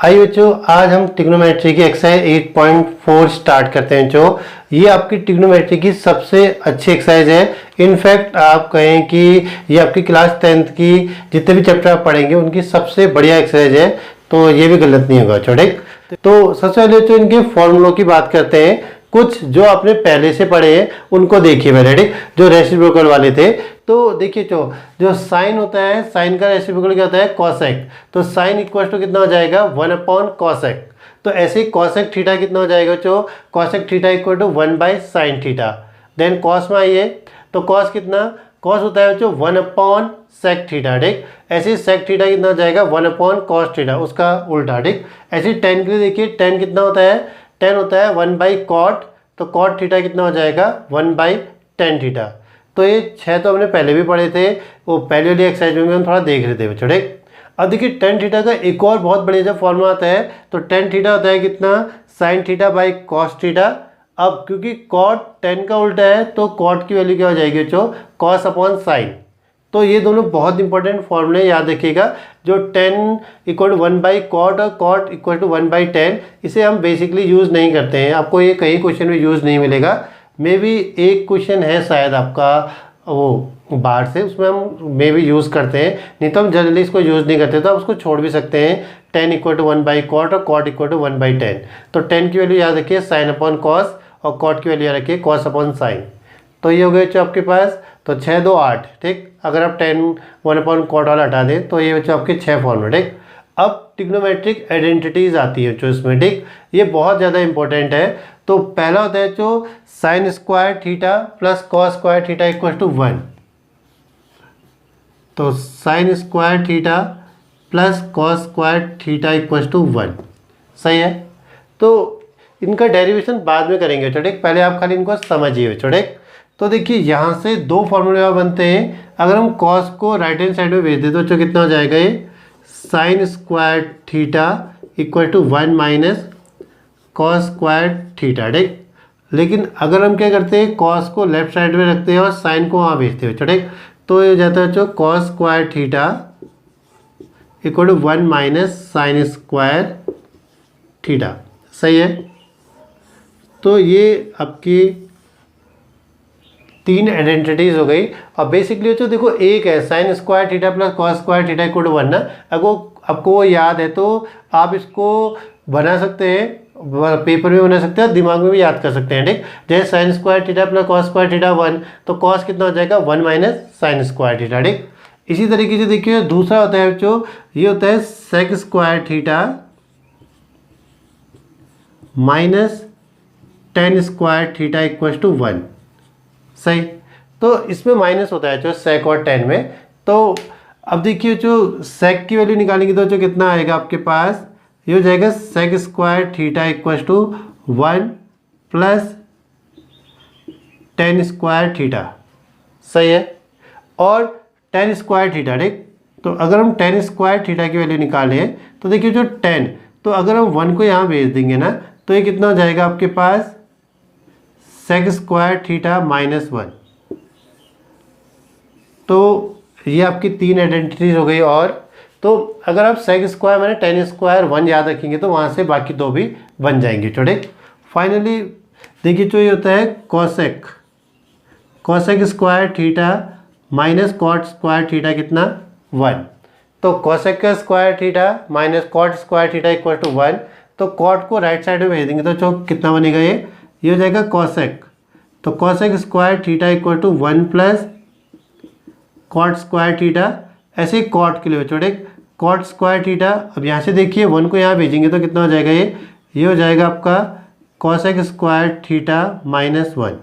आइए बच्चों, आज हम ट्रिग्नोमेट्री की एक्सरसाइज 8.4 स्टार्ट करते हैं। जो ये आपकी ट्रिग्नोमेट्री की सबसे अच्छी एक्सरसाइज है। इनफैक्ट आप कहें कि ये आपकी क्लास 10th की जितने भी चैप्टर आप पढ़ेंगे उनकी सबसे बढ़िया एक्सरसाइज है, तो ये भी गलत नहीं होगा। छोटे तो सबसे पहले तो इनके फॉर्मूलों की बात करते हैं। कुछ जो आपने पहले से पढ़े हैं उनको देखिए मेरे, ठीक, जो रेसिप्रोकल वाले थे। तो देखिए जो साइन होता है, साइन का रेसिप्रोकल क्या होता है, कॉसेक। तो साइन इक्वल टू कितना हो जाएगा, 1/कॉसेक। तो ऐसे ही कॉसेक थीटा कितना हो जाएगा जो कॉसेक थीटा इक्वल टू 1/साइन थीटा। देन कॉस में आइए तो कॉस कितना, कॉस होता है जो 1/सेक थीटा, ठीक। ऐसे ही सेक थीटा कितना हो जाएगा, 1/कॉस थीटा, उसका उल्टा, ठीक। ऐसे ही टेन के लिए देखिए, टेन कितना होता है, टेन होता है 1/कॉट। तो कॉट थीटा कितना हो जाएगा, 1/tan थीटा। तो ये 6 तो हमने पहले भी पढ़े थे, वो पहले वाली एक्सरसाइज में हम थोड़ा देख रहे थे बच्चों, ठीक। अब देखिए tan थीटा का एक और बहुत बढ़िया जब फॉर्मूला आता है, तो tan थीटा होता है कितना, sine theta by cos theta. अब क्योंकि कॉट tan का उल्टा है तो कॉट की वैल्यू क्या हो जाएगी बच्चों, कॉस अपॉन साइन। तो ये दोनों बहुत इंपॉर्टेंट फॉर्मूले याद रखिएगा। जो tan इक्वल टू 1/कॉट और कॉट इक्वल टू 1/tan, इसे हम बेसिकली यूज़ नहीं करते हैं। आपको ये कई क्वेश्चन में यूज़ नहीं मिलेगा। मे बी एक क्वेश्चन है शायद आपका वो बाहर से, उसमें हम मे बी यूज़ करते हैं, नहीं तो हम जनरली इसको यूज़ नहीं करते, तो आप उसको छोड़ भी सकते हैं। tan इक्वल टू 1/कॉट और कॉट इक्वल टू 1/tan। तो tan की वैल्यू याद रखिए साइन अपॉन कॉस, और कॉट की वैल्यू याद रखिए कॉस अपॉन साइन। तो ये हो गए जो आपके पास, तो 6 2 8, ठीक। अगर आप 10 1/कॉट वाला हटा दें तो ये बच्चे आपके 6 फॉर्मूले, ठीक। अब ट्रिग्नोमेट्रिक आइडेंटिटीज आती है जो इसमें, ठीक। ये बहुत ज़्यादा इंपॉर्टेंट है। तो पहला होता है जो sine square theta plus cos square theta equal to 1। तो sine square theta plus cos square theta equal to 1, सही है। तो इनका डेरिवेशन बाद में करेंगे, ठीक। पहले आप खाली इनको समझिए, ठीक। तो देखिए यहाँ से दो फॉर्मूले बनते हैं। अगर हम कॉस को राइट हैंड साइड में भेज दें तो कितना हो जाएगा, ये sine square theta equal to 1 minus cos square theta, ठीक। लेकिन अगर हम क्या करते हैं, कॉस को लेफ्ट साइड में रखते हैं और साइन को वहाँ भेजते हैं, ठीक। तो ये हो जाता है जो cos square theta equal to 1 minus sine square theta, सही है। तो ये आपकी 3 आइडेंटिटीज हो गई। और बेसिकली तो देखो एक है sine square theta plus cos square theta equal to 1 ना। अगर आपको वो याद है तो आप इसको बना सकते हैं, पेपर में बना सकते हैं, दिमाग में भी याद कर सकते हैं, ठीक। जैसे sign square theta plus cos square theta 1, तो कॉस कितना हो जाएगा, 1 माइनस साइन स्क्वायर थीटा, ठीक। इसी तरीके से देखिए दूसरा होता है जो ये होता है sec square theta minus tan square theta equal to 1, सही। तो इसमें माइनस होता है जो सेक और टेन में। तो अब देखिए जो सेक की वैल्यू निकालेंगे तो जो कितना आएगा आपके पास, ये हो जाएगा sec square theta equal to 1 plus tan square theta, सही है। और टेन स्क्वायर थीटा, ठीक। तो अगर हम टेन स्क्वायर थीटा की वैल्यू निकालें तो देखिए जो 10, तो अगर हम 1 को यहाँ भेज देंगे ना तो ये कितना हो जाएगा आपके पास, सेक स्क्वायर थीटा माइनस 1। तो ये आपकी 3 आइडेंटिटीज हो गई। और तो अगर आप सेक स्क्वायर मैंने टेन स्क्वायर 1 याद रखेंगे तो वहाँ से बाकी 2 भी बन जाएंगे, ठीक। फाइनली देखिए जो ये होता है cosec, cosec square theta minus cot square theta कितना, 1। तो कॉसेक का square theta minus cot square theta equal to 1। तो कॉट को राइट साइड में भेज देंगे तो जो कितना बनेगा, ये हो जाएगा कॉसेक। तो cosec square theta equal to 1 plus cot square theta. ऐसे ही कॉट के लिए छोटे कॉट स्क्वायर थीटा। अब यहाँ से देखिए 1 को यहाँ भेजेंगे तो कितना हो जाएगा, ये हो जाएगा आपका कॉसेक स्क्वायर थीटा माइनस 1।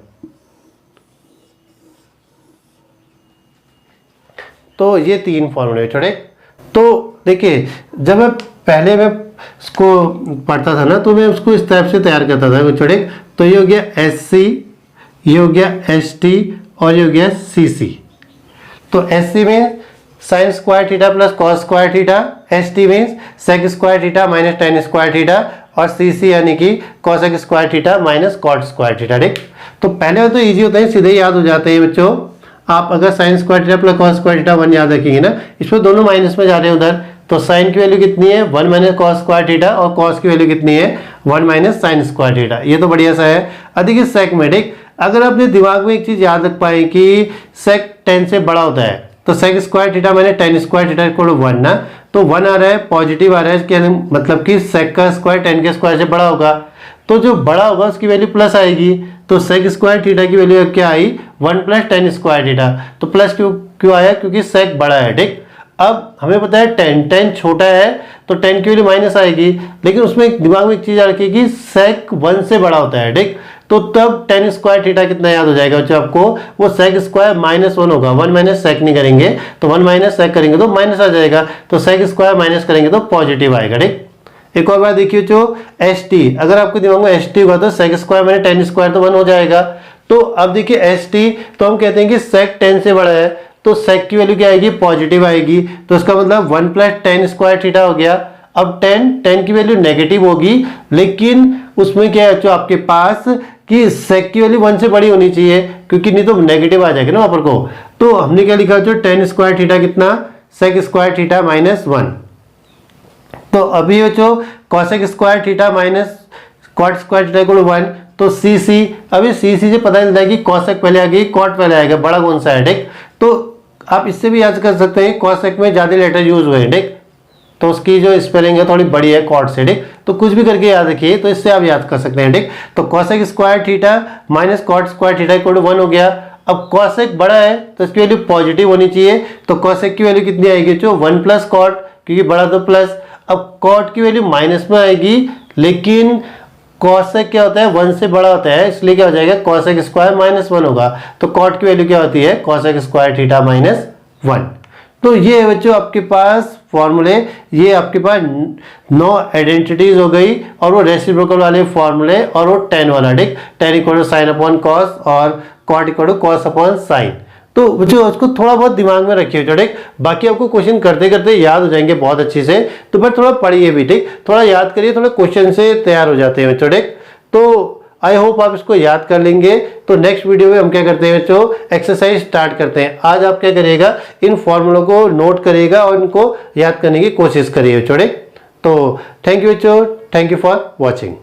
तो ये 3 फॉर्मूले छोटे। तो देखिए जब मैं इसको पढ़ता था ना तो मैं उसको इस टाइप से तैयार करता था छोटे। तो ये हो गया SC, ये हो गया ST और ये हो गया CC। तो SC में sine square theta plus cos square theta, ST में sec square theta minus tan square theta, और CC यानी कि cosec square theta minus cot square theta, ठीक। तो पहले तो ईजी होता है, सीधे याद हो जाते हैं बच्चों। आप अगर sign square theta plus cos square theta 1 याद रखेंगे ना, इसमें दोनों माइनस में जा रहे हैं उधर, तो साइन की वैल्यू कितनी है 1 माइनस कॉस स्क्वायर थीटा और कॉस की वैल्यू कितनी है 1 माइनस साइन स्क्वायर थीटा। ये तो बढ़िया सा है। अब देखिए सेक में ठीक, अगर अपने दिमाग में एक चीज याद रख पाए कि सेक 10 से बड़ा होता है तो सेक स्क्वायर थीटा मैंने टेन स्क्वायर थीटा इक्वल 1 ना, तो 1 आ रहा है पॉजिटिव आ रहा है, इसके मतलब कि सेक का स्क्वायर 10 के स्क्वायर से बड़ा होगा, तो जो बड़ा होगा उसकी वैल्यू प्लस आएगी। तो सेक स्क्वायर थीटा की वैल्यू क्या आई 1 प्लस टेन स्क्वायर थीटा, तो प्लस क्यों आया क्योंकि सेक बड़ा है ठीक। अब हमें पता है 10 छोटा है तो 10 की वैल्यू माइनस आएगी, लेकिन उसमें दिमाग में एक चीज याद रखिए कि सेक 1 से बड़ा होता है ठीक। तो तब 10 स्क्वायर थीटा कितना याद हो जाएगा बच्चों आपको, वो सेक स्क्वायर -1 होगा, 1 माइनस सेक नहीं करेंगे तो 1 माइनस सेक करेंगे तो माइनस आ जाएगा, तो सेक स्क्वायर माइनस करेंगे तो पॉजिटिव आएगा ठीक। एक और बात देखिए जो एस टी, अगर आपके दिमाग में एस टी होगा तो सेक स्क्वायर मैंने 10 स्क्वायर तो 1 हो जाएगा। तो अब देखिए एस टी, तो हम कहते हैं कि सेक 10 से बड़ा है तो सेक की वैल्यू क्या आएगी पॉजिटिव आएगी, तो इसका मतलब 1 प्लस टेन स्क्वायर थीटा हो गया। अब 10 की वैल्यू नेगेटिव होगी, लेकिन उसमें क्या है जो आपके पास कि सेक की वैल्यू 1 से बड़ी होनी चाहिए, क्योंकि नहीं तो नेगेटिव आ जाएगा ना वहां पर को। तो हमने क्या लिखा जो 10 स्क्वायर थीटा कितना सेक स्क्वायर थीटा -1। तो अभी बच्चों cosec square theta minus cot square theta equal 1, तो सी सी, अभी सी सी से पता चलता है कि कॉसेक पहले आ गई कॉट पहले आएगा, बड़ा कौन सा है ठीक। तो आप इससे भी याद कर सकते हैं कॉसेक में ज्यादा लेटर यूज हुए हैं ठीक, तो उसकी जो स्पेलिंग है थोड़ी बड़ी है कॉट से ठीक। तो कुछ भी करके याद रखिए, तो इससे आप याद कर सकते हैं ठीक। तो cosec square theta minus cot square theta equal 1 हो गया। अब कॉसेक बड़ा है तो इसकी वैल्यू पॉजिटिव होनी चाहिए, तो कॉसेक की वैल्यू कितनी आएगी जो 1 प्लस कॉट, क्योंकि बड़ा तो प्लस। अब कॉट की वैल्यू माइनस में आएगी, लेकिन कॉसेक क्या होता है 1 से बड़ा होता है, इसलिए क्या हो जाएगा कॉसेक स्क्वायर -1 होगा। तो कॉट की वैल्यू क्या होती है कॉसेक स्क्वायर थीटा -1। तो ये है बच्चों आपके पास फॉर्मूले, ये आपके पास 9 आइडेंटिटीज हो गई, और वो रेसिप्रोकल वाले फॉर्मूले और वो 10 वाला ठीक, 10 इक्वल साइन अपॉन कॉस और cot equal cos upon sine. तो बच्चों उसको थोड़ा बहुत दिमाग में रखिए ठीक, बाकी आपको क्वेश्चन करते करते याद हो जाएंगे बहुत अच्छे से, तो बस थोड़ा पढ़िए भी ठीक, थोड़ा याद करिए, थोड़ा क्वेश्चन से तैयार हो जाते हैं बच्चों ठीक। तो आई होप आप इसको याद कर लेंगे। तो नेक्स्ट वीडियो में हम क्या करते हैं बच्चों एक्सरसाइज स्टार्ट करते हैं। आज आप क्या करिएगा इन फॉर्मूलों को नोट करिएगा और इनको याद करने की कोशिश करिए बच्चों ठीक। तो थैंक यू बच्चों, थैंक यू फॉर वॉचिंग।